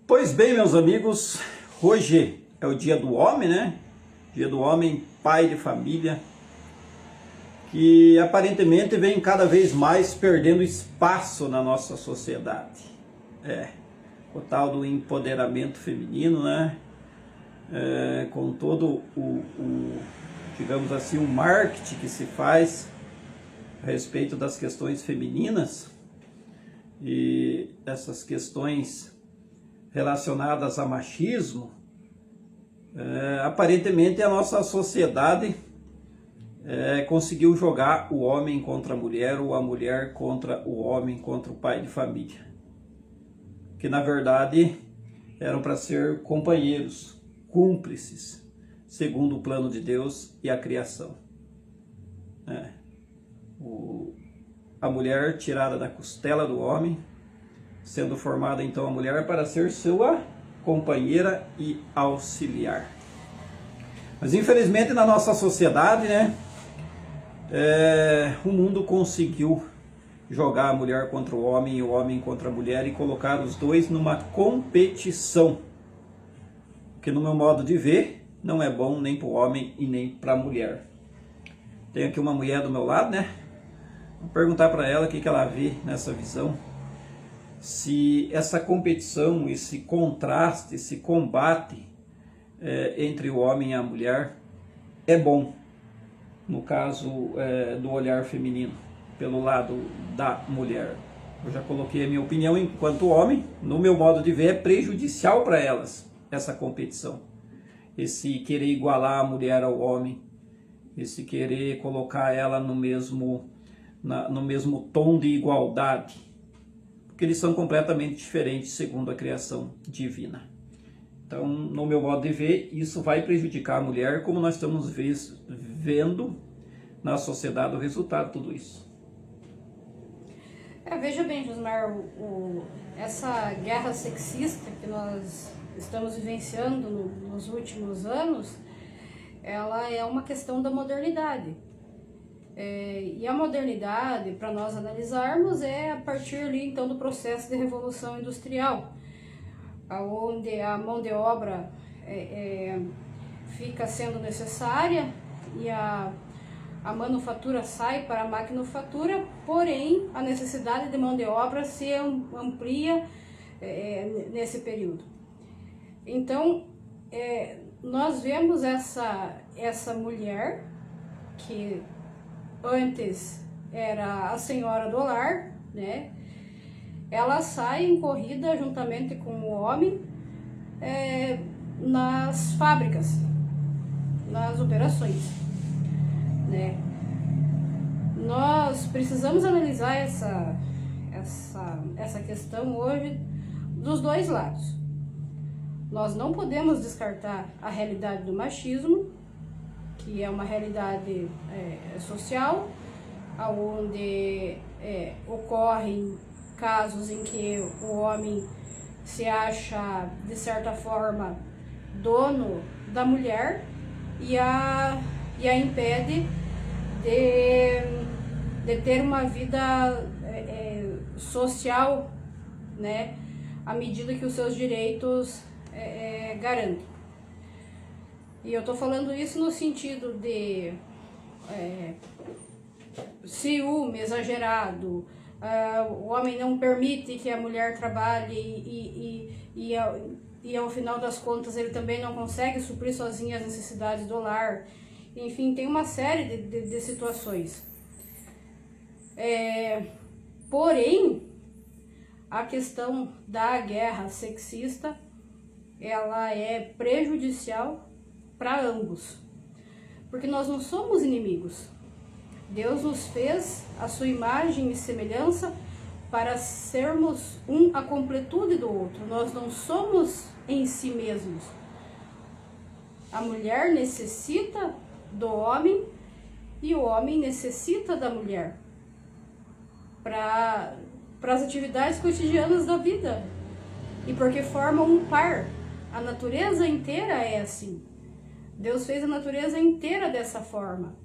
Pois bem, meus amigos, hoje é o dia do homem, né? Dia do homem, pai de família, que aparentemente vem cada vez mais perdendo espaço na nossa sociedade. O tal do empoderamento feminino, né? Com todo digamos assim, o marketing que se faz a respeito das questões femininas e essas questões relacionadas a machismo, aparentemente a nossa sociedade conseguiu jogar o homem contra a mulher ou a mulher contra o homem, contra o pai de família, que na verdade eram para ser companheiros, cúmplices, segundo o plano de Deus e a criação. A mulher tirada da costela do homem, sendo formada então a mulher para ser sua companheira e auxiliar. Mas infelizmente na nossa sociedade, o mundo conseguiu jogar a mulher contra o homem e o homem contra a mulher e colocar os dois numa competição, que no meu modo de ver não é bom nem para o homem e nem para a mulher. Tenho aqui uma mulher do meu lado, Vou perguntar para ela o que ela vê nessa visão. Se essa competição, esse contraste, esse combate entre o homem e a mulher é bom, no caso do olhar feminino, pelo lado da mulher. Eu já coloquei a minha opinião enquanto homem, no meu modo de ver é prejudicial para elas essa competição. Esse querer igualar a mulher ao homem, esse querer colocar ela no mesmo tom de igualdade, porque eles são completamente diferentes segundo a criação divina. Então, no meu modo de ver, isso vai prejudicar a mulher, como nós estamos vendo na sociedade o resultado de tudo isso. Veja bem, Josmar, essa guerra sexista que nós estamos vivenciando nos últimos anos, ela é uma questão da modernidade. E a modernidade, para nós analisarmos, é a partir ali então do processo de revolução industrial, onde a mão de obra fica sendo necessária e a manufatura sai para a maquinofatura, porém a necessidade de mão de obra se amplia nesse período. Então, nós vemos essa mulher que antes era a senhora do lar, Ela sai em corrida juntamente com o homem nas fábricas, nas operações, Nós precisamos analisar essa questão hoje dos dois lados. Nós não podemos descartar a realidade do machismo, que é uma realidade social, onde ocorrem casos em que o homem se acha, de certa forma, dono da mulher e a impede de ter uma vida social, à medida que os seus direitos garantem. E eu estou falando isso no sentido de ciúme exagerado, o homem não permite que a mulher trabalhe e ao final das contas ele também não consegue suprir sozinho as necessidades do lar. Enfim, tem uma série de situações. Porém, a questão da guerra sexista, ela é prejudicial para ambos, porque nós não somos inimigos. Deus nos fez a sua imagem e semelhança para sermos a completude do outro. Nós não somos em si mesmos. A mulher necessita do homem e o homem necessita da mulher para as atividades cotidianas da vida e porque formam um par. A natureza inteira é assim. Deus fez a natureza inteira dessa forma.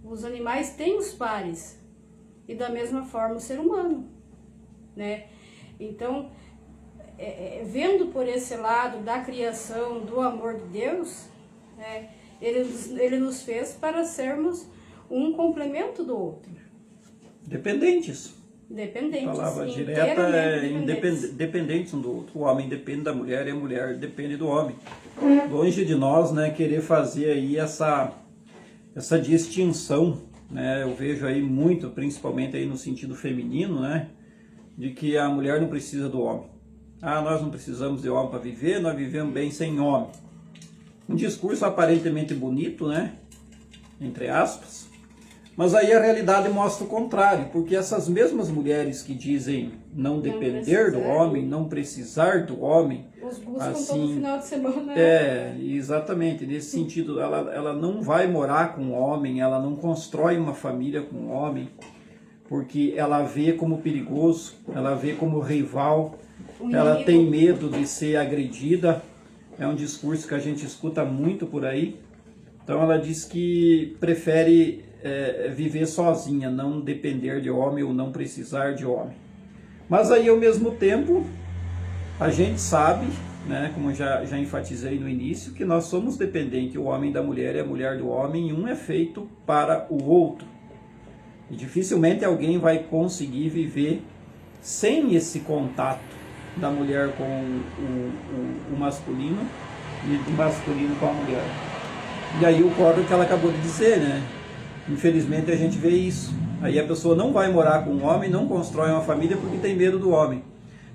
Os animais têm os pares e da mesma forma o ser humano, Então, vendo por esse lado da criação, do amor de Deus, ele nos fez para sermos um complemento do outro. Dependentes. Dependentes. A palavra sim, direta é dependentes. independentes um do outro. O homem depende da mulher e a mulher depende do homem. Longe de nós, né, querer fazer aí essa distinção, né? Eu vejo aí muito, principalmente aí no sentido feminino, né, de que a mulher não precisa do homem. Ah, nós não precisamos de homem para viver, nós vivemos bem sem homem. Um discurso aparentemente bonito, né, entre aspas, mas aí a realidade mostra o contrário, porque essas mesmas mulheres que dizem não depender do homem, não precisar do homem, Os buscam assim, todo final de semana. Exatamente, nesse sentido, ela não vai morar com um homem, ela não constrói uma família com um homem, porque ela vê como perigoso, ela vê como rival, ela tem medo de ser agredida, é um discurso que a gente escuta muito por aí. Então ela diz que prefere viver sozinha, não depender de homem ou não precisar de homem. Mas aí ao mesmo tempo a gente sabe, né, como já enfatizei no início, que nós somos dependentes, o homem da mulher e a mulher do homem, e um é feito para o outro. E dificilmente alguém vai conseguir viver sem esse contato da mulher com o masculino e do masculino com a mulher. E aí ocorre o que ela acabou de dizer, né? Infelizmente a gente vê isso. Aí a pessoa não vai morar com um homem, não constrói uma família porque tem medo do homem.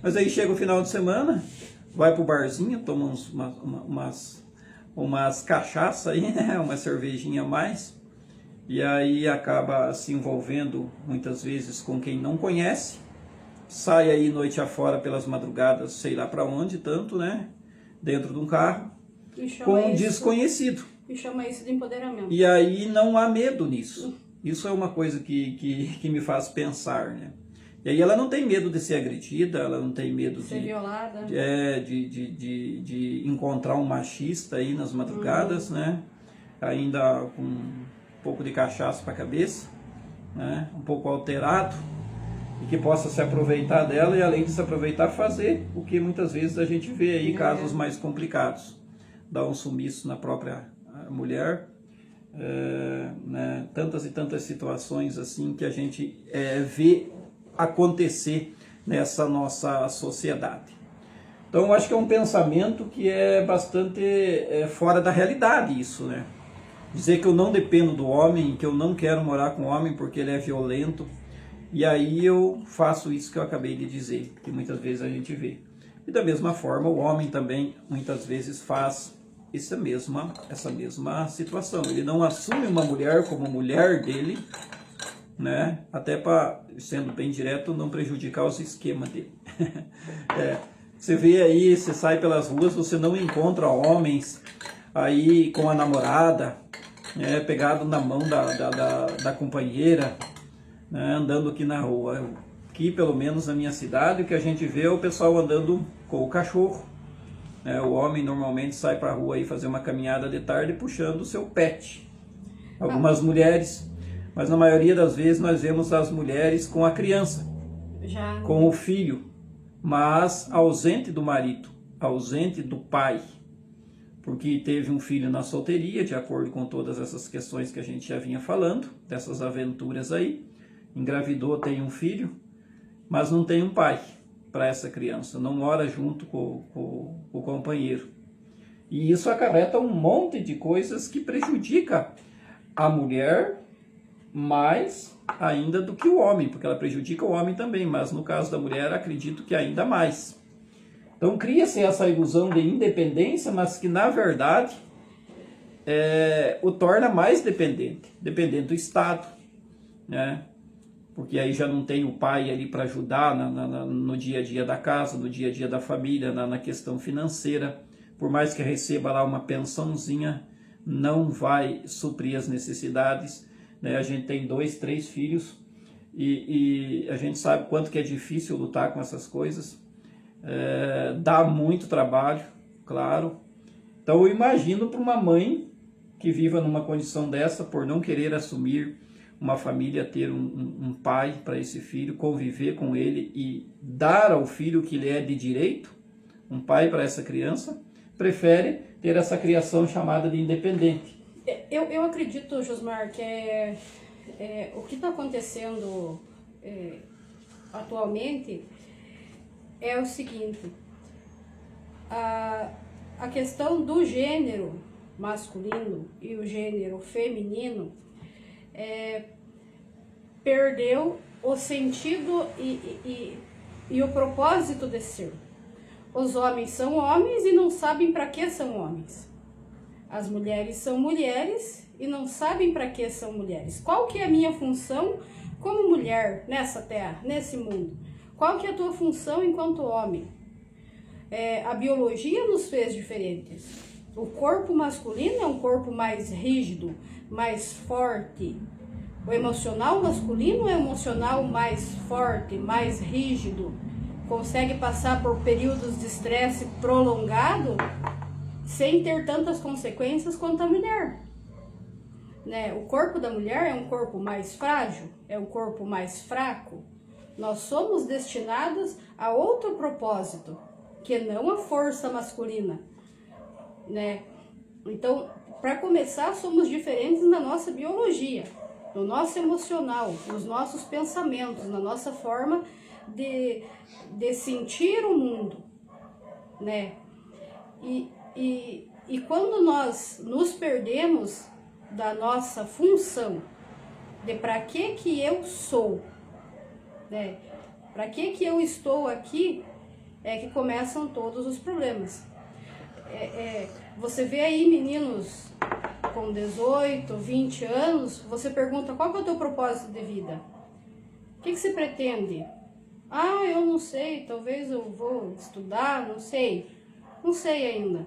Mas aí chega o final de semana, vai pro barzinho, toma umas cachaças aí, né? Uma cervejinha a mais. E aí acaba se envolvendo muitas vezes com quem não conhece. Sai aí noite afora pelas madrugadas, sei lá para onde tanto, né? Dentro de um carro, com um desconhecido. E chama isso de empoderamento. E aí não há medo nisso. Isso é uma coisa que me faz pensar, né? E aí ela não tem medo de ser agredida, ela não tem medo de ser violada. De encontrar um machista aí nas madrugadas, né? Ainda com um pouco de cachaça para a cabeça, né? Um pouco alterado, e que possa se aproveitar dela e, além de se aproveitar, fazer o que muitas vezes a gente vê aí, casos mais complicados. Dar um sumiço na própria mulher, né? Tantas e tantas situações assim que a gente vê acontecer nessa nossa sociedade. Então eu acho que é um pensamento que é bastante fora da realidade isso, né? Dizer que eu não dependo do homem, que eu não quero morar com o homem porque ele é violento, e aí eu faço isso que eu acabei de dizer, que muitas vezes a gente vê. E da mesma forma o homem também muitas vezes faz essa mesma situação. Ele não assume uma mulher como mulher dele, né? Até para, sendo bem direto, não prejudicar os esquemas dele. Você vê aí, você sai pelas ruas, você não encontra homens aí com a namorada, né, pegado na mão da companheira, né, andando aqui na rua. Aqui, pelo menos na minha cidade, o que a gente vê é o pessoal andando com o cachorro. O homem normalmente sai para a rua aí fazer uma caminhada de tarde puxando o seu pet. Algumas mulheres, mas na maioria das vezes nós vemos as mulheres com a criança, com o filho, mas ausente do marido, ausente do pai, porque teve um filho na solteria, de acordo com todas essas questões que a gente já vinha falando, dessas aventuras aí, engravidou, tem um filho, mas não tem um pai para essa criança, não mora junto com o companheiro. E isso acarreta um monte de coisas que prejudica a mulher mais ainda do que o homem, porque ela prejudica o homem também, mas no caso da mulher acredito que ainda mais. Então cria-se essa ilusão de independência, mas que na verdade o torna mais dependente do Estado, né? Porque aí já não tem o pai ali para ajudar no dia a dia da casa, no dia a dia da família, na questão financeira. Por mais que receba lá uma pensãozinha, não vai suprir as necessidades, né? A gente tem 2, 3 filhos e a gente sabe quanto que é difícil lutar com essas coisas. Dá muito trabalho, claro. Então eu imagino para uma mãe que viva numa condição dessa, por não querer assumir uma família, ter um pai para esse filho, conviver com ele e dar ao filho o que lhe é de direito, um pai para essa criança, prefere ter essa criação chamada de independente. Eu acredito, Josmar, que o que está acontecendo atualmente é o seguinte: a questão do gênero masculino e o gênero feminino perdeu o sentido e o propósito de ser. Os homens são homens e não sabem para que são homens. As mulheres são mulheres e não sabem para que são mulheres. Qual que é a minha função como mulher nessa terra, nesse mundo? Qual que é a tua função enquanto homem? A biologia nos fez diferentes. O corpo masculino é um corpo mais rígido, mais forte. O emocional masculino é um emocional mais forte, mais rígido. Consegue passar por períodos de estresse prolongado sem ter tantas consequências quanto a mulher. Né? O corpo da mulher é um corpo mais frágil, é um corpo mais fraco. Nós somos destinados a outro propósito, que não a força masculina. Né? Então, para começar, somos diferentes na nossa biologia, no nosso emocional, nos nossos pensamentos, na nossa forma de sentir o mundo, né? E quando nós nos perdemos da nossa função, de para que eu sou, né? Para que eu estou aqui, é que começam todos os problemas. Você vê aí meninos com 18, 20 anos, você pergunta qual que é o teu propósito de vida? O que você pretende? Ah, eu não sei, talvez eu vou estudar, não sei ainda.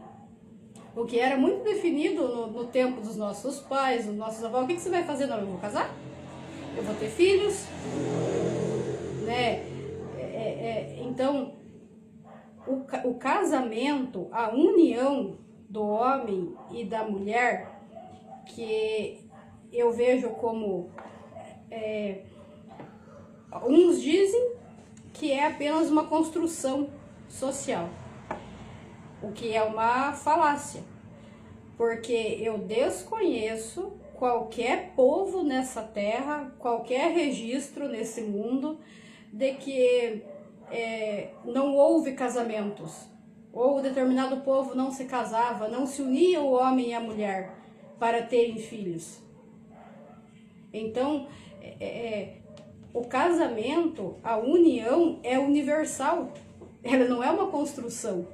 O que era muito definido no tempo dos nossos pais, dos nossos avós: o que você vai fazer? Não, eu vou casar, eu vou ter filhos, né? Então, o casamento, a união do homem e da mulher, que eu vejo como uns dizem que é apenas uma construção social, o que é uma falácia, porque eu desconheço qualquer povo nessa terra, qualquer registro nesse mundo de que não houve casamentos, ou determinado povo não se casava, não se unia o homem e a mulher para terem filhos. Então, o casamento, a união é universal, ela não é uma construção,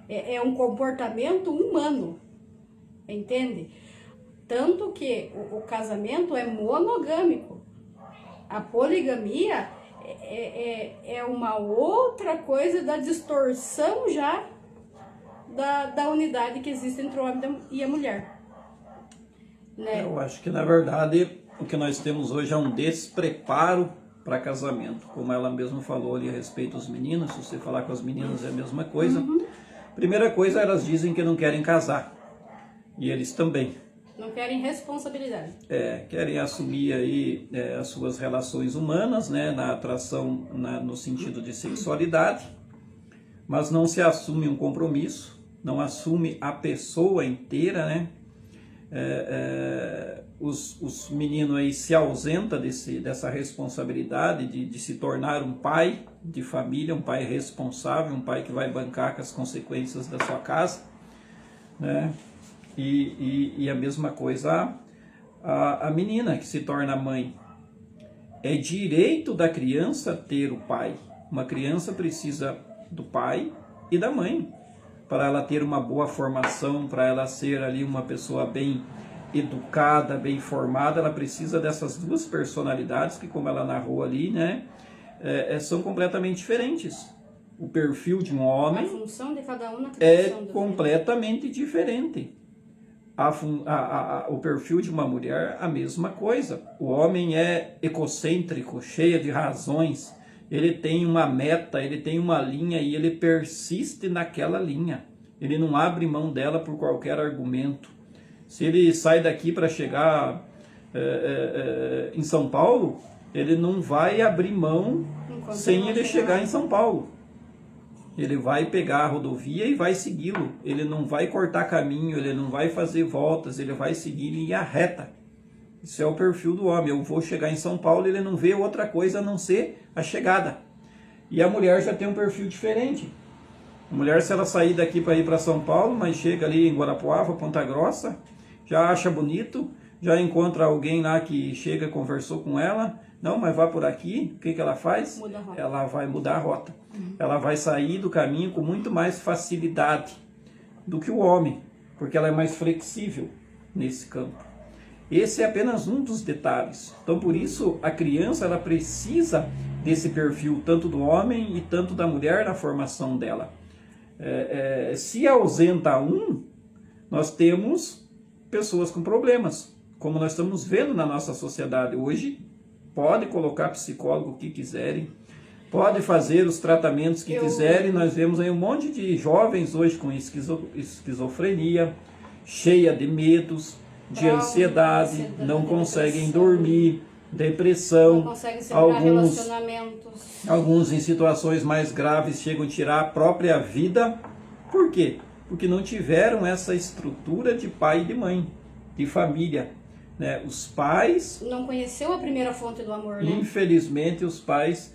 é um comportamento humano, entende? Tanto que o casamento é monogâmico, a poligamia é uma outra coisa da distorção já da unidade que existe entre o homem e a mulher. Né? Eu acho que, na verdade, o que nós temos hoje é um despreparo para casamento. Como ela mesma falou ali a respeito dos meninos, se você falar com as meninas é a mesma coisa. Uhum. Primeira coisa, elas dizem que não querem casar. E eles também. Não querem responsabilidade. Querem assumir aí as suas relações humanas, né, na atração, no sentido de sexualidade, mas não se assume um compromisso, não assume a pessoa inteira, né? Os meninos aí se ausentam dessa responsabilidade de se tornar um pai de família, um pai responsável, um pai que vai bancar com as consequências da sua casa, né? E a mesma coisa a menina que se torna mãe. É direito da criança ter o pai. Uma criança precisa do pai e da mãe para ela ter uma boa formação, para ela ser ali uma pessoa bem educada, bem formada. Ela precisa dessas duas personalidades que, como ela narrou ali, né, são completamente diferentes. O perfil de um homem, a função de cada um na criação do completamente diferente. O perfil de uma mulher, a mesma coisa. O homem é egocêntrico, cheio de razões. Ele tem uma meta, ele tem uma linha e ele persiste naquela linha. Ele não abre mão dela por qualquer argumento. Se ele sai daqui para chegar em São Paulo, ele não vai abrir mão sem ele chegar em São Paulo. Ele vai pegar a rodovia e vai segui-lo. Ele não vai cortar caminho, ele não vai fazer voltas, ele vai seguir em linha reta. Isso é o perfil do homem. Eu vou chegar em São Paulo, ele não vê outra coisa a não ser a chegada. E a mulher já tem um perfil diferente. A mulher, se ela sair daqui para ir para São Paulo, mas chega ali em Guarapuava, Ponta Grossa, já acha bonito, já encontra alguém lá que chega, conversou com ela. Não, mas vá por aqui. O que ela faz? Muda a rota. Ela vai mudar a rota. Ela vai sair do caminho com muito mais facilidade do que o homem, porque ela é mais flexível nesse campo. Esse é apenas um dos detalhes. Então, por isso, a criança ela precisa desse perfil tanto do homem e tanto da mulher na formação dela. Se ausenta um, nós temos pessoas com problemas, como nós estamos vendo na nossa sociedade hoje. Pode colocar psicólogo que quiserem, pode fazer os tratamentos que quiserem. Nós vemos aí um monte de jovens hoje com esquizofrenia, cheia de medos, de ansiedade, não conseguem dormir, depressão, não conseguem segurar relacionamentos. Alguns em situações mais graves chegam a tirar a própria vida. Por quê? Porque não tiveram essa estrutura de pai e de mãe, de família. Né? Os pais... Não conheceu a primeira fonte do amor, né? Infelizmente, os pais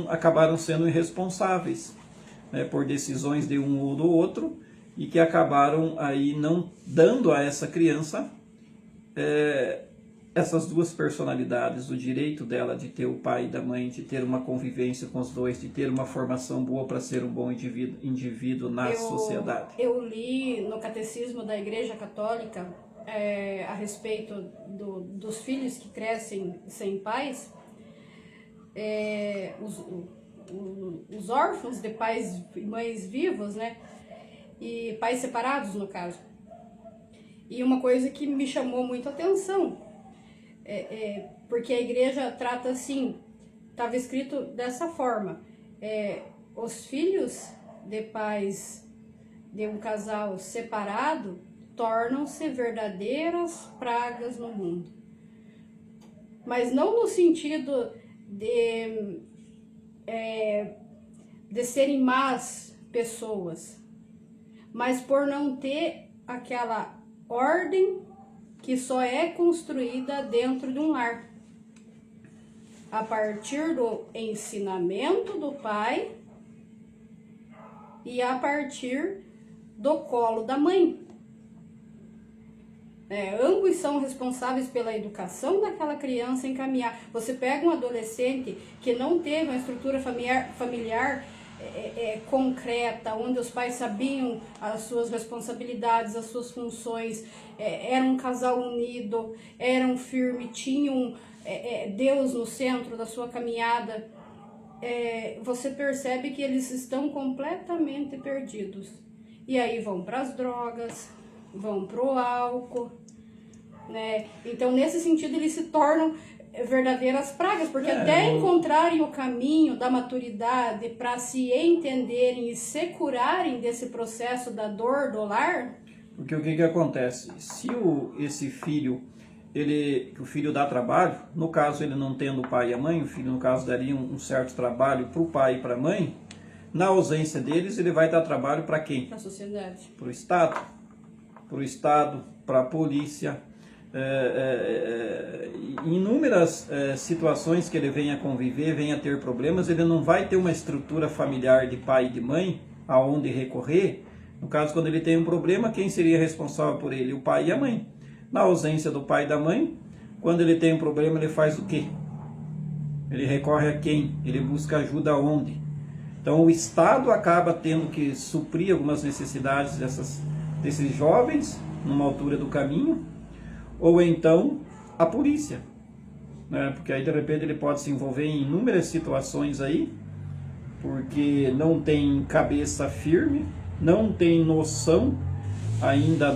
acabaram sendo irresponsáveis, né, por decisões de um ou do outro, e que acabaram aí não dando a essa criança essas duas personalidades, o direito dela de ter o pai e da mãe, de ter uma convivência com os dois, de ter uma formação boa para ser um bom indivíduo na sociedade. Eu li no Catecismo da Igreja Católica a respeito dos filhos que crescem sem pais, os órfãos de pais e mães vivos, né? E pais separados, no caso. E uma coisa que me chamou muito a atenção, porque a igreja trata assim, estava escrito dessa forma, os filhos de pais de um casal separado tornam-se verdadeiras pragas no mundo. Mas não no sentido de serem más pessoas, mas por não ter aquela ordem que só é construída dentro de um lar, a partir do ensinamento do pai e a partir do colo da mãe. Ambos são responsáveis pela educação daquela criança encaminhar. Você pega um adolescente que não teve uma estrutura familiar concreta, onde os pais sabiam as suas responsabilidades, as suas funções, era um casal unido, eram firmes, tinham Deus no centro da sua caminhada, você percebe que eles estão completamente perdidos. E aí vão para as drogas, vão para o álcool, né? Então, nesse sentido, eles se tornam verdadeiras pragas, porque até encontrarem o caminho da maturidade para se entenderem e se curarem desse processo da dor do lar. Porque o que acontece? Se esse filho, o filho dá trabalho, no caso ele não tendo o pai e a mãe, o filho no caso daria um certo trabalho para o pai e para a mãe, na ausência deles ele vai dar trabalho para quem? Para a sociedade. Para o Estado, para a polícia. Inúmeras situações que ele venha conviver, venha ter problemas, ele não vai ter uma estrutura familiar de pai e de mãe aonde recorrer. No caso, quando ele tem um problema, quem seria responsável por ele? O pai e a mãe. Na ausência do pai e da mãe, quando ele tem um problema, ele faz o quê? Ele recorre a quem? Ele busca ajuda onde? Então o Estado acaba tendo que suprir algumas necessidades desses jovens numa altura do caminho, ou então a polícia, né? Porque aí de repente ele pode se envolver em inúmeras situações aí, porque não tem cabeça firme, não tem noção ainda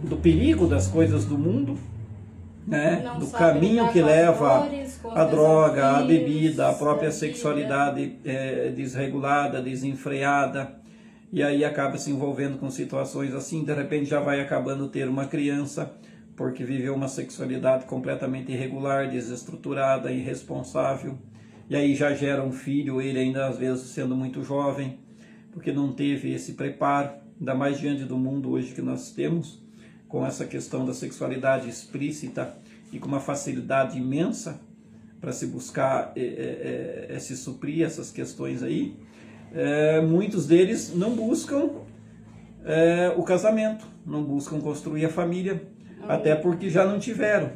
do perigo das coisas do mundo, né? Do caminho que leva a droga, a bebida, a própria sexualidade desregulada, desenfreada. E aí acaba se envolvendo com situações assim, de repente já vai acabando ter uma criança, porque viveu uma sexualidade completamente irregular, desestruturada, irresponsável. e aí já gera um filho, ele ainda às vezes sendo muito jovem, porque não teve esse preparo, ainda mais diante do mundo hoje que nós temos, com essa questão da sexualidade explícita e com uma facilidade imensa para se buscar se suprir essas questões aí. Muitos deles não buscam o casamento, não buscam construir a família, até porque já não tiveram,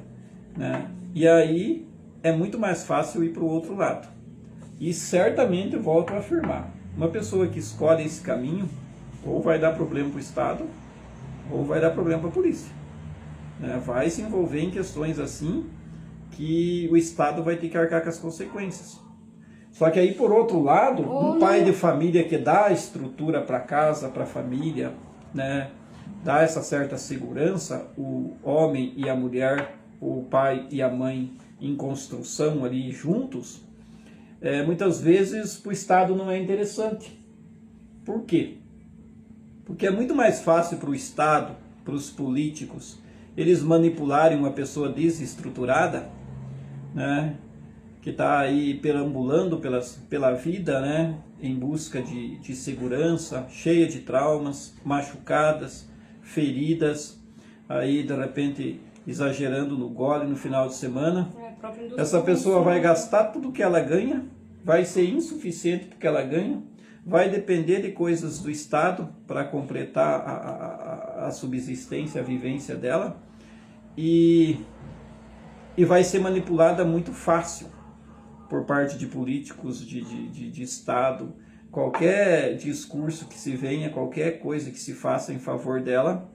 né? E aí é muito mais fácil ir para o outro lado. E certamente, eu volto a afirmar, uma pessoa que escolhe esse caminho, ou vai dar problema para o Estado, ou vai dar problema para a polícia, né? Vai se envolver em questões assim, que o Estado vai ter que arcar com as consequências. Só que aí, por outro lado, um pai de família que dá estrutura para casa, para a família, né, dá essa certa segurança, o homem e a mulher, o pai e a mãe em construção ali juntos, muitas vezes para o Estado não é interessante. Por quê? Porque é muito mais fácil para o Estado, para os políticos, eles manipularem uma pessoa desestruturada, né, que está aí perambulando pela vida, né, em busca de segurança, cheia de traumas, machucadas, feridas, aí de repente exagerando no gole no final de semana. Essa pessoa vai gastar tudo que ela ganha, vai ser insuficiente porque ela ganha, vai depender de coisas do Estado para completar a subsistência, a vivência dela, e vai ser manipulada muito fácil por parte de políticos de Estado. Qualquer discurso que se venha, qualquer coisa que se faça em favor dela,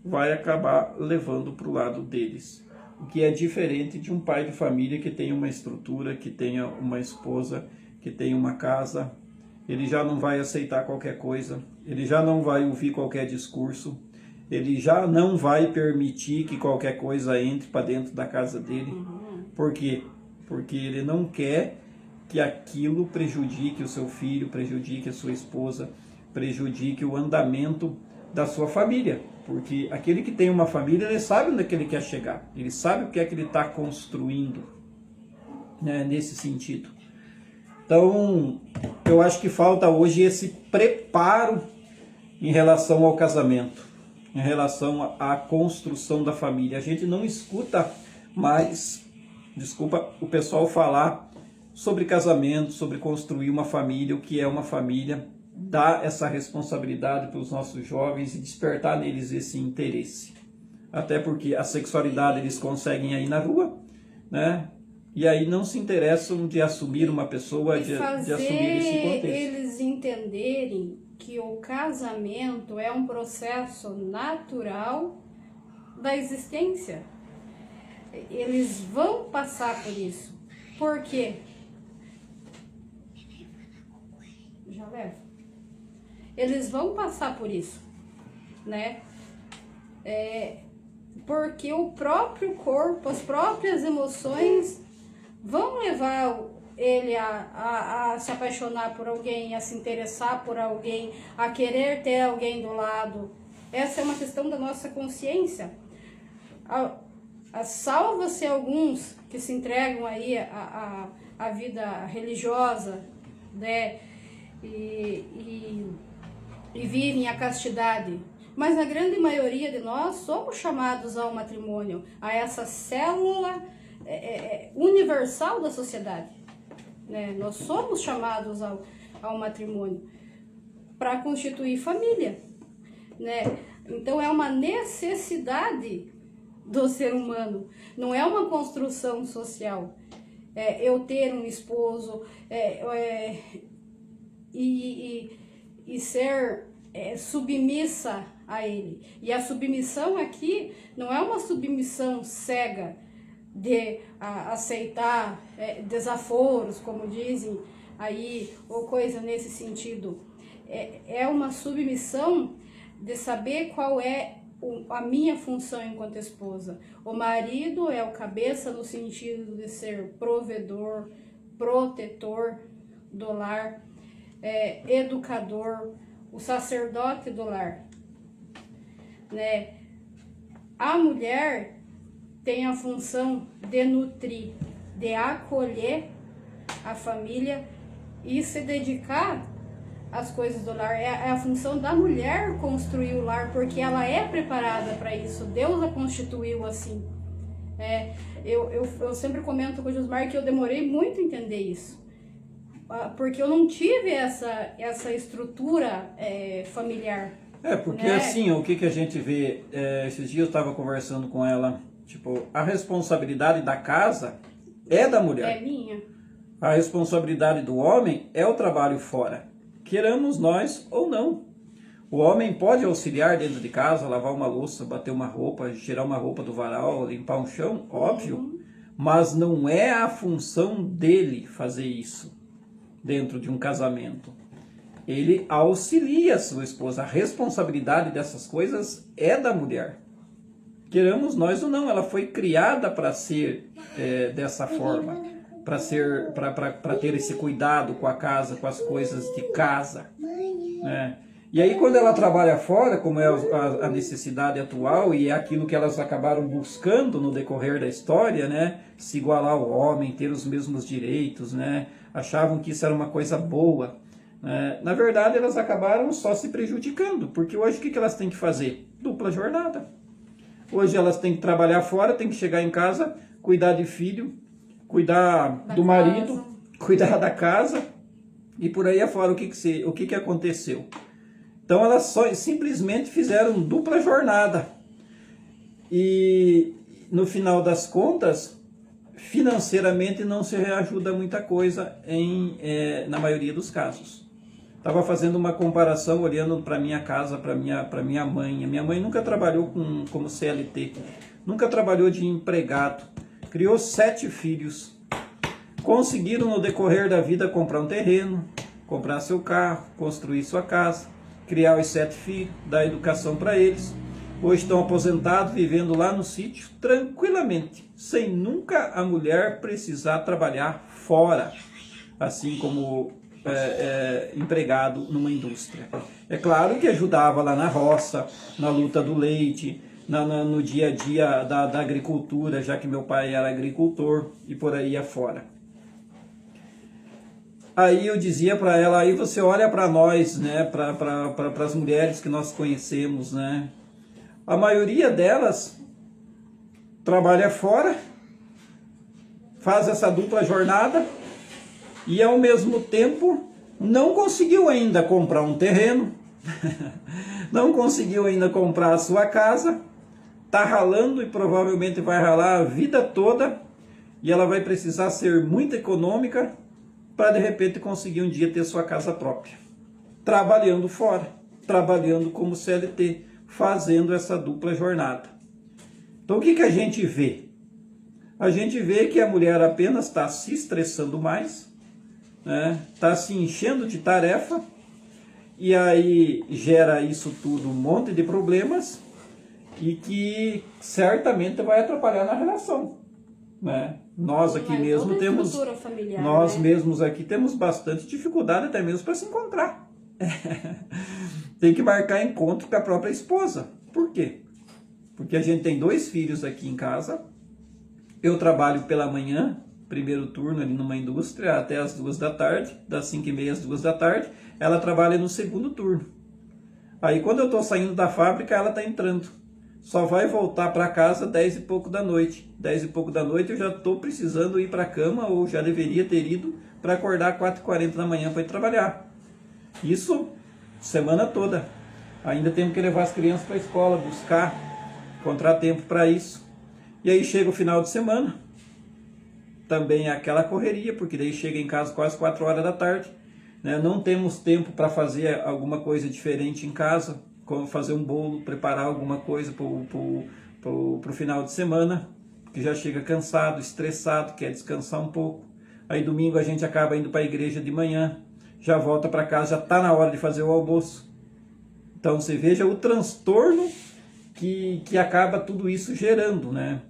vai acabar levando para o lado deles. O que é diferente de um pai de família que tenha uma estrutura, que tenha uma esposa, que tenha uma casa. Ele já não vai aceitar qualquer coisa, ele já não vai ouvir qualquer discurso, ele já não vai permitir que qualquer coisa entre para dentro da casa dele. Por quê? Porque ele não quer que aquilo prejudique o seu filho, prejudique a sua esposa, prejudique o andamento da sua família. Porque aquele que tem uma família, ele sabe onde é que ele quer chegar, ele sabe o que é que ele está construindo, né, nesse sentido. Então, eu acho que falta hoje esse preparo em relação ao casamento, em relação à construção da família. A gente não escuta mais, o pessoal falar sobre casamento, sobre construir uma família, o que é uma família, dar essa responsabilidade para os nossos jovens e despertar neles esse interesse. Até porque a sexualidade eles conseguem aí na rua, né? E aí não se interessam de assumir uma pessoa, de assumir esse contexto. Eles entenderem que o casamento é um processo natural da existência. Eles vão passar por isso. Por quê? Já levo. Eles vão passar por isso, né? Porque o próprio corpo, as próprias emoções vão levar ele a se apaixonar por alguém, a se interessar por alguém, a querer ter alguém do lado. Essa é uma questão da nossa consciência. Salva-se alguns que se entregam aí à vida religiosa, né? E vivem a castidade. Mas a grande maioria de nós somos chamados ao matrimônio, a essa célula universal da sociedade, né? Nós somos chamados ao matrimônio para constituir família, né? Então é uma necessidade do ser humano, não é uma construção social. Eu ter um esposo e ser submissa a ele. E a submissão aqui não é uma submissão cega de aceitar desaforos, como dizem aí, ou coisa nesse sentido. É uma submissão de saber qual é a minha função enquanto esposa. O marido é o cabeça no sentido de ser provedor, protetor do lar, educador, o sacerdote do lar, né? A mulher tem a função de nutrir, de acolher a família e se dedicar às coisas do lar. É a função da mulher construir o lar, porque ela é preparada para isso. Deus a constituiu assim. Eu sempre comento com o Josmar que eu demorei muito a entender isso, porque eu não tive essa estrutura familiar. Porque né? assim, o que a gente vê, esses dias eu estava conversando com ela, tipo, a responsabilidade da casa é da mulher. É minha. A responsabilidade do homem é o trabalho fora, queiramos nós ou não. O homem pode auxiliar dentro de casa, lavar uma louça, bater uma roupa, tirar uma roupa do varal, limpar um chão, óbvio, mas não é a função dele fazer isso dentro de um casamento. Ele auxilia a sua esposa. A responsabilidade dessas coisas é da mulher. Queiramos nós ou não, ela foi criada para ser dessa forma, para ter esse cuidado com a casa, com as coisas de casa, né? E aí quando ela trabalha fora, como é a necessidade atual e é aquilo que elas acabaram buscando no decorrer da história, né? Se igualar ao homem, ter os mesmos direitos, né? Achavam que isso era uma coisa boa. Na verdade, elas acabaram só se prejudicando, porque hoje o que elas têm que fazer? Dupla jornada. Hoje elas têm que trabalhar fora, têm que chegar em casa, cuidar de filho, cuidar do marido, cuidar da casa e por aí afora. O que aconteceu? Então elas simplesmente fizeram dupla jornada e no final das contas, financeiramente não se reajuda muita coisa na maioria dos casos. Estava fazendo uma comparação, olhando para minha casa, para minha mãe. A minha mãe nunca trabalhou como CLT, nunca trabalhou de empregado, criou 7 filhos, conseguiram no decorrer da vida comprar um terreno, comprar seu carro, construir sua casa, criar os 7 filhos, dar educação para eles. Hoje estão aposentados, vivendo lá no sítio, tranquilamente, sem nunca a mulher precisar trabalhar fora, assim como empregado numa indústria. É claro que ajudava lá na roça, na luta do leite, no dia a dia da agricultura, já que meu pai era agricultor e por aí afora. Aí eu dizia para ela, aí você olha para nós, né, para as mulheres que nós conhecemos, né, a maioria delas trabalha fora, faz essa dupla jornada e ao mesmo tempo não conseguiu ainda comprar um terreno, não conseguiu ainda comprar a sua casa, está ralando e provavelmente vai ralar a vida toda e ela vai precisar ser muito econômica para de repente conseguir um dia ter sua casa própria, trabalhando fora, trabalhando como CLT, fazendo essa dupla jornada. Então o que a gente vê? A gente vê que a mulher apenas está se estressando mais, está se enchendo de tarefa, e aí gera isso tudo um monte de problemas, e que certamente vai atrapalhar na relação. Nós aqui mesmo temos, familiar, nós mesmos aqui temos bastante dificuldade até mesmo para se encontrar. Tem que marcar encontro com a própria esposa. Por quê? Porque a gente tem 2 filhos aqui em casa. Eu trabalho pela manhã, primeiro turno ali numa indústria, até as 2 da tarde, das 5h30 às 2 da tarde. Ela trabalha no segundo turno. Aí quando eu estou saindo da fábrica, ela está entrando. Só vai voltar para casa 10 e pouco da noite. 10 e pouco da noite eu já estou precisando ir para a cama, ou já deveria ter ido, para acordar 4h40 da manhã para ir trabalhar. Isso semana toda. Ainda temos que levar as crianças para a escola, buscar, encontrar tempo para isso. E aí chega o final de semana, também é aquela correria, porque daí chega em casa quase 4 horas da tarde. Não temos tempo para fazer alguma coisa diferente em casa, como fazer um bolo, preparar alguma coisa para o final de semana, porque já chega cansado, estressado, quer descansar um pouco. Aí domingo a gente acaba indo para a igreja de manhã, já volta para casa, já está na hora de fazer o almoço. Então você veja o transtorno que acaba tudo isso gerando, né?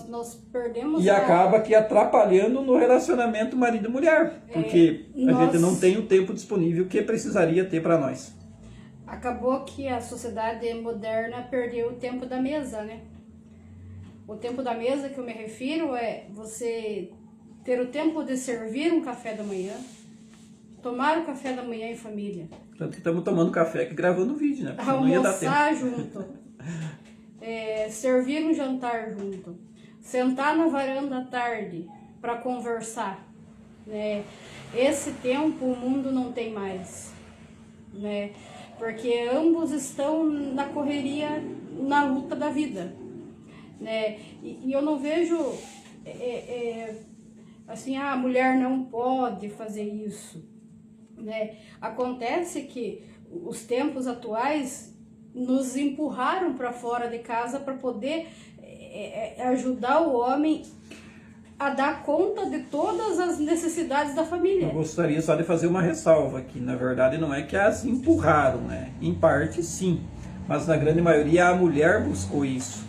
Nós perdemos... E acaba que atrapalhando no relacionamento marido e mulher, porque a gente não tem o tempo disponível que precisaria ter para nós. Acabou que a sociedade moderna perdeu o tempo da mesa, né? O tempo da mesa que eu me refiro é você ter o tempo de servir um café da manhã, tomar o café da manhã em família. Tanto que estamos tomando café aqui gravando vídeo, né? Porque não ia dar tempo. Almoçar junto, servir um jantar junto, sentar na varanda à tarde para conversar, né? Esse tempo o mundo não tem mais, né? Porque ambos estão na correria, na luta da vida, né? E eu não vejo assim, a mulher não pode fazer isso, né? Acontece que os tempos atuais nos empurraram para fora de casa para poder ajudar o homem a dar conta de todas as necessidades da família. Eu gostaria só de fazer uma ressalva aqui. Na verdade, não é que as empurraram, né? Em parte, sim. Mas na grande maioria, a mulher buscou isso.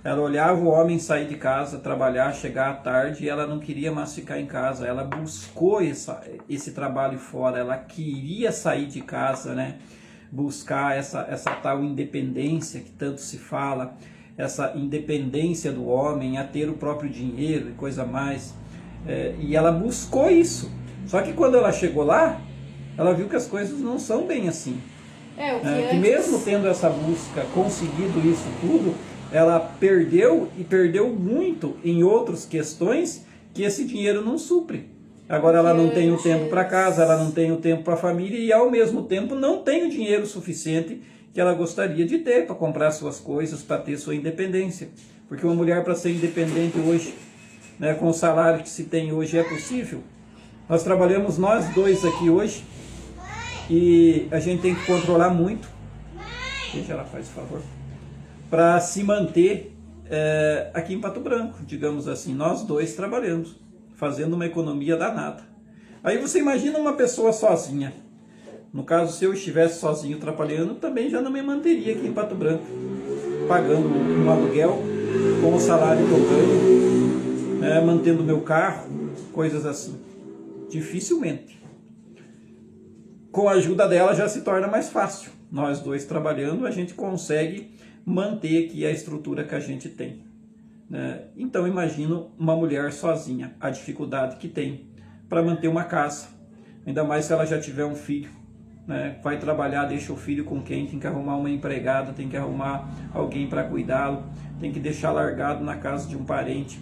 Ela olhava o homem sair de casa, trabalhar, chegar à tarde, e ela não queria mais ficar em casa. Ela buscou esse trabalho fora. Ela queria sair de casa, né? Buscar essa tal independência que tanto se fala, essa independência do homem a ter o próprio dinheiro e coisa mais. E ela buscou isso. Só que quando ela chegou lá, ela viu que as coisas não são bem assim. Que mesmo tendo essa busca, conseguido isso tudo, ela perdeu e perdeu muito em outras questões que esse dinheiro não supre. Agora ela não tem o tempo para casa, ela não tem o tempo para a família e ao mesmo tempo não tem o dinheiro suficiente que ela gostaria de ter para comprar suas coisas, para ter sua independência. Porque uma mulher, para ser independente hoje, né, com o salário que se tem hoje, é possível. Nós trabalhamos nós dois aqui hoje e a gente tem que controlar muito. Deixa ela faz favor. Para se manter aqui em Pato Branco, digamos assim, nós dois trabalhamos, fazendo uma economia danada. Aí você imagina uma pessoa sozinha. No caso, se eu estivesse sozinho trabalhando, também já não me manteria aqui em Pato Branco, pagando um aluguel com o salário que eu ganho, mantendo meu carro, coisas assim. Dificilmente. Com a ajuda dela já se torna mais fácil. Nós dois trabalhando, a gente consegue manter aqui a estrutura que a gente tem. Então imagino uma mulher sozinha, a dificuldade que tem para manter uma casa, ainda mais se ela já tiver um filho, vai trabalhar, deixa o filho com quem, tem que arrumar uma empregada, tem que arrumar alguém para cuidá-lo, tem que deixar largado na casa de um parente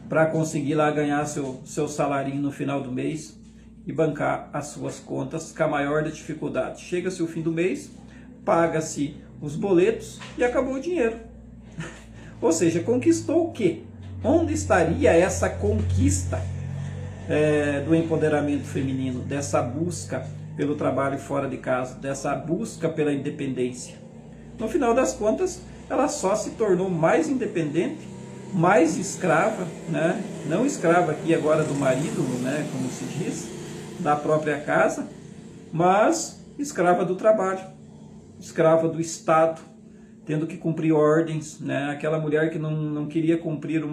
para conseguir lá ganhar seu salarinho no final do mês e bancar as suas contas com a maior da dificuldade. Chega-se o fim do mês, paga-se os boletos e acabou o dinheiro. Ou seja, conquistou o quê? Onde estaria essa conquista do empoderamento feminino, dessa busca pelo trabalho fora de casa, dessa busca pela independência? No final das contas, ela só se tornou mais independente, mais escrava, não escrava aqui agora do marido, como se diz, da própria casa, mas escrava do trabalho, escrava do Estado, tendo que cumprir ordens, aquela mulher que não queria cumprir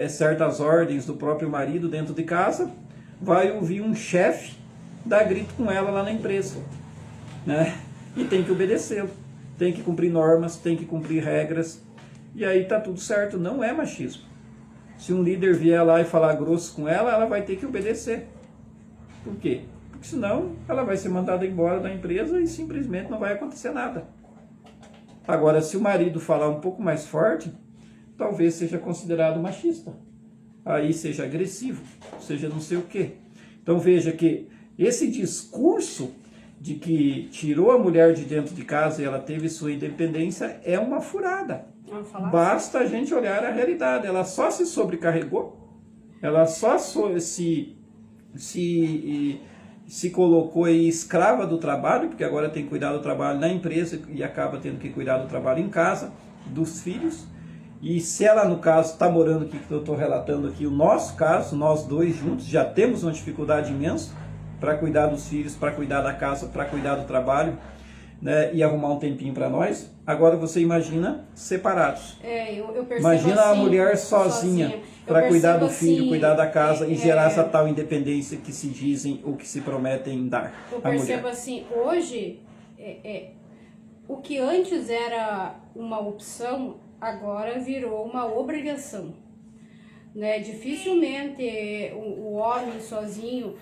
certas ordens do próprio marido dentro de casa, vai ouvir um chefe dar grito com ela lá na empresa, e tem que obedecê-lo, tem que cumprir normas, tem que cumprir regras, e aí tá tudo certo, não é machismo. Se um líder vier lá e falar grosso com ela, ela vai ter que obedecer. Por quê? Porque senão ela vai ser mandada embora da empresa e simplesmente não vai acontecer nada. Agora, se o marido falar um pouco mais forte, talvez seja considerado machista. Aí seja agressivo, seja não sei o quê. Então veja que esse discurso de que tirou a mulher de dentro de casa e ela teve sua independência é uma furada. Basta a gente olhar a realidade. Ela só se sobrecarregou, ela só se colocou aí escrava do trabalho, porque agora tem que cuidar do trabalho na empresa e acaba tendo que cuidar do trabalho em casa, dos filhos. E se ela, no caso, está morando aqui, que eu estou relatando aqui, o nosso caso, nós dois juntos, já temos uma dificuldade imensa para cuidar dos filhos, para cuidar da casa, para cuidar do trabalho, e arrumar um tempinho para nós. Agora você imagina separados. Eu percebo imagina assim, a mulher sozinha para cuidar do filho, assim, cuidar da casa e gerar essa tal independência que se dizem ou que se prometem dar. Eu percebo assim, hoje, o que antes era uma opção, agora virou uma obrigação. né? Dificilmente o homem sozinho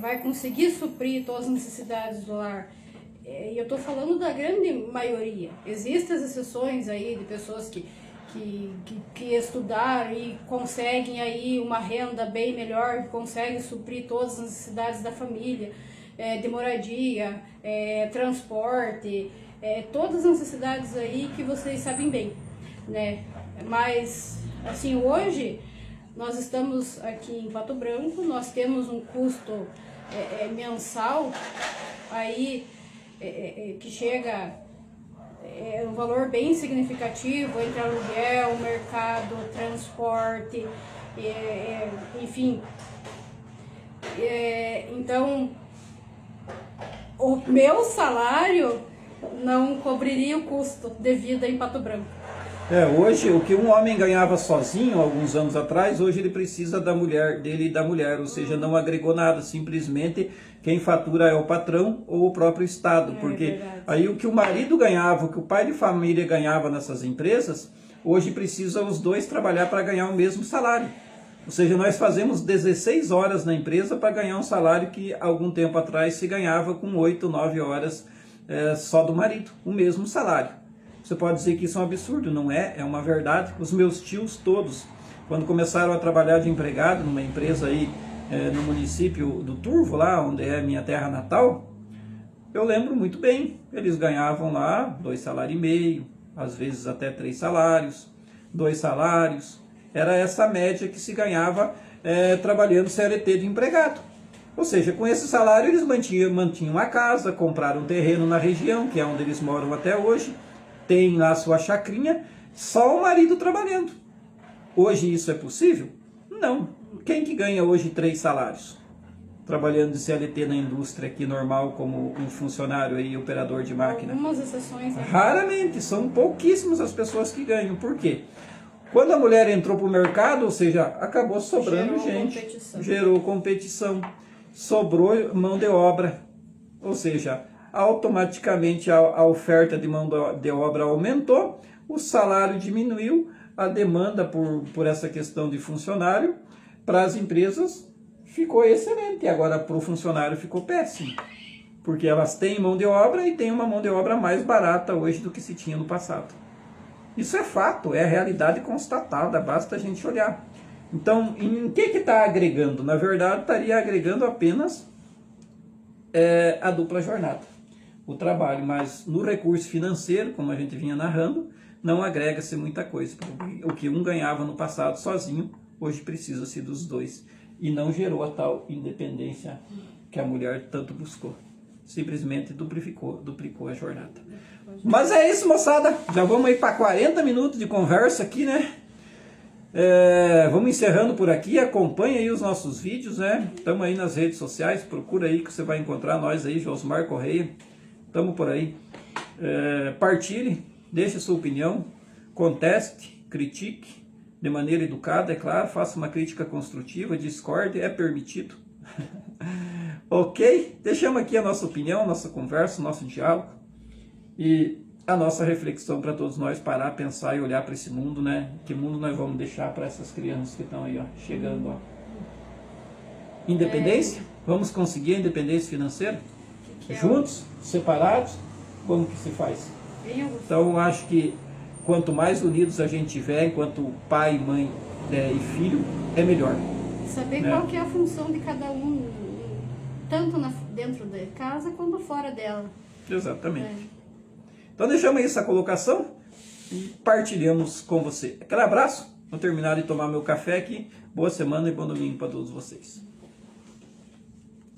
vai conseguir suprir todas as necessidades do lar. E eu estou falando da grande maioria. Existem as exceções aí de pessoas que estudaram e conseguem aí uma renda bem melhor, conseguem suprir todas as necessidades da família, de moradia, transporte, todas as necessidades aí que vocês sabem bem, né? Mas, assim, hoje nós estamos aqui em Pato Branco, nós temos um custo mensal aí que chega um valor bem significativo entre aluguel, mercado, transporte, enfim. Então, o meu salário não cobriria o custo de vida em Pato Branco. Hoje, o que um homem ganhava sozinho, alguns anos atrás, hoje ele precisa da mulher dele e da mulher, ou seja, não agregou nada, simplesmente quem fatura é o patrão ou o próprio Estado, porque verdade. Aí o que o marido ganhava, o que o pai de família ganhava nessas empresas, hoje precisam os dois trabalhar para ganhar o mesmo salário. Ou seja, nós fazemos 16 horas na empresa para ganhar um salário que algum tempo atrás se ganhava com 8, 9 horas só do marido, o mesmo salário. Você pode dizer que isso é um absurdo, não é? É uma verdade. Os meus tios todos, quando começaram a trabalhar de empregado numa empresa aí no município do Turvo, lá onde é a minha terra natal, eu lembro muito bem. Eles ganhavam lá 2,5 salários, às vezes até 3 salários, 2 salários. Era essa média que se ganhava trabalhando CLT de empregado. Ou seja, com esse salário eles mantinham a casa, compraram um terreno na região, que é onde eles moram até hoje, tem lá a sua chacrinha, só o marido trabalhando. Hoje isso é possível? Não. Quem que ganha hoje 3 salários? Trabalhando de CLT na indústria aqui normal, como um funcionário aí, operador de máquina? Algumas exceções. Raramente, são pouquíssimas as pessoas que ganham. Por quê? Quando a mulher entrou para o mercado, ou seja, acabou sobrando gente, gerou competição, sobrou mão de obra, ou seja, automaticamente a oferta de mão de obra aumentou, o salário diminuiu, a demanda por essa questão de funcionário para as empresas ficou excelente, agora para o funcionário ficou péssimo, porque elas têm mão de obra e têm uma mão de obra mais barata hoje do que se tinha no passado. Isso é fato, é a realidade constatada, basta a gente olhar. Então, em que está agregando? Na verdade, estaria agregando apenas a dupla jornada, o trabalho, mas no recurso financeiro, como a gente vinha narrando, não agrega-se muita coisa. O que um ganhava no passado sozinho, hoje precisa-se dos dois. E não gerou a tal independência que a mulher tanto buscou. Simplesmente duplicou a jornada. Mas é isso, moçada. Já vamos aí para 40 minutos de conversa aqui, né? Vamos encerrando por aqui. Acompanhe aí os nossos vídeos, né? Estamos aí nas redes sociais. Procura aí que você vai encontrar nós aí, Josmar Correia. Estamos por aí. Partilhe, deixe sua opinião, conteste, critique de maneira educada, é claro. Faça uma crítica construtiva, discorde, é permitido. Ok? Deixamos aqui a nossa opinião, a nossa conversa, o nosso diálogo e a nossa reflexão para todos nós parar, pensar e olhar para esse mundo, né? Que mundo nós vamos deixar para essas crianças que estão aí, ó, chegando, ó. Independência? Vamos conseguir a independência financeira? Juntos? Separados? Como que se faz? Então, eu acho que quanto mais unidos a gente tiver, enquanto pai, mãe e filho, é melhor. Saber, né, qual que é a função de cada um, tanto dentro de casa quanto fora dela. Exatamente. Então deixamos aí essa colocação e partilhamos com você. Aquele abraço, vou terminar de tomar meu café aqui. Boa semana e bom domingo para todos vocês.